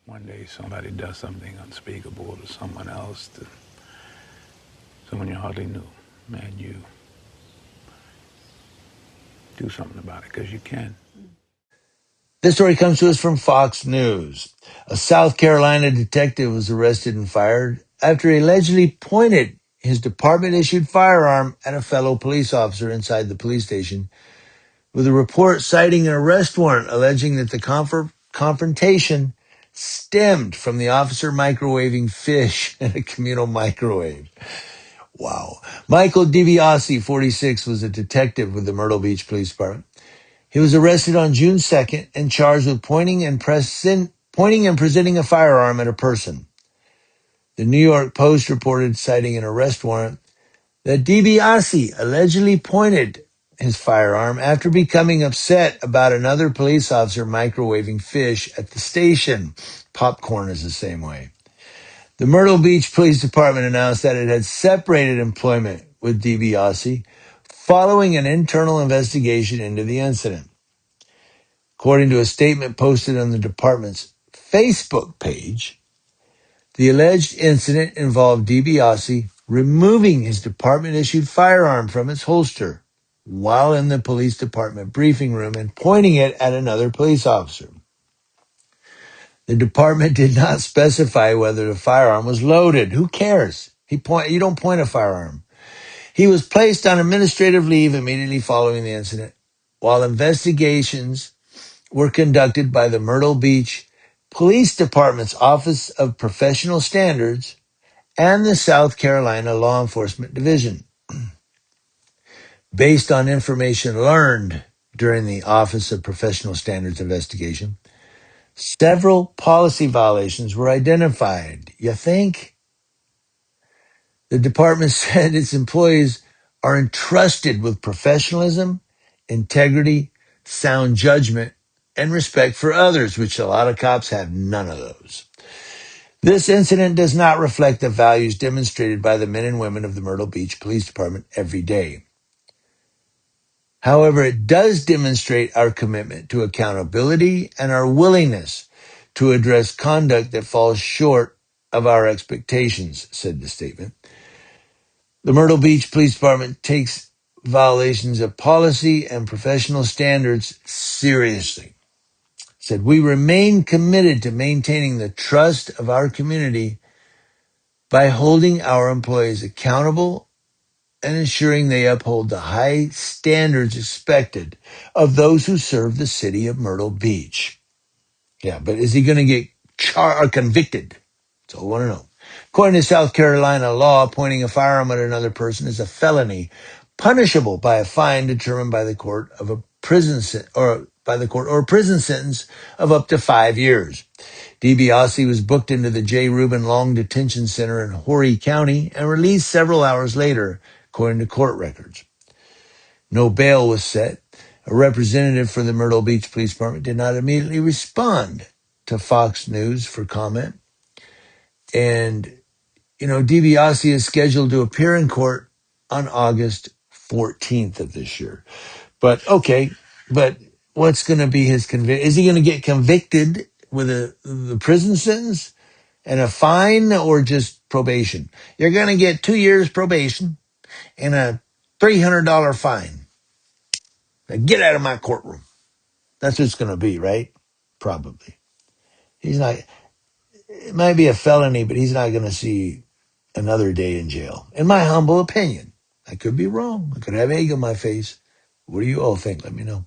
one day somebody does something unspeakable to someone else, to someone you hardly knew, and you do something about it because you can. This story comes to us from Fox News. A South Carolina detective was arrested and fired after he allegedly pointed his department-issued firearm at a fellow police officer inside the police station, with a report citing an arrest warrant alleging that the confrontation stemmed from the officer microwaving fish in a communal microwave. Wow. Michael DiBiase, 46, was a detective with the Myrtle Beach Police Department. He was arrested on June 2nd and charged with pointing and presenting a firearm at a person. The New York Post reported, citing an arrest warrant, that DiBiase allegedly pointed his firearm after becoming upset about another police officer microwaving fish at the station. Popcorn is the same way. The Myrtle Beach Police Department announced that it had separated employment with DiBiase following an internal investigation into the incident. According to a statement posted on the department's Facebook page, the alleged incident involved DiBiase removing his department-issued firearm from its holster while in the police department briefing room and pointing it at another police officer. The department did not specify whether the firearm was loaded. Who cares? You don't point a firearm. He was placed on administrative leave immediately following the incident, while investigations were conducted by the Myrtle Beach Police Department's Office of Professional Standards and the South Carolina Law Enforcement Division. Based on information learned during the Office of Professional Standards investigation, several policy violations were identified. You think? The department said its employees are entrusted with professionalism, integrity, sound judgment, and respect for others, which a lot of cops have none of those. This incident does not reflect the values demonstrated by the men and women of the Myrtle Beach Police Department every day. However, it does demonstrate our commitment to accountability and our willingness to address conduct that falls short of our expectations, said the statement. The Myrtle Beach Police Department takes violations of policy and professional standards seriously. Said, we remain committed to maintaining the trust of our community by holding our employees accountable and ensuring they uphold the high standards expected of those who serve the city of Myrtle Beach. Yeah, but is he going to get convicted? That's all I want to know. According to South Carolina law, pointing a firearm at another person is a felony, punishable by a fine determined by the court of a prison or a prison sentence of up to 5 years. DiBiase was booked into the J. Reuben Long Detention Center in Horry County and released several hours later, according to court records. No bail was set. A representative for the Myrtle Beach Police Department did not immediately respond to Fox News for comment. And, DiBiase is scheduled to appear in court on August 14th of this year. But what's going to be his conviction? Is he going to get convicted with the prison sentence and a fine or just probation? You're going to get 2 years probation and a $300 fine. Now get out of my courtroom. That's what it's going to be, right? Probably. He's not, it might be a felony, but he's not going to see another day in jail. In my humble opinion. I could be wrong. I could have egg on my face. What do you all think? Let me know.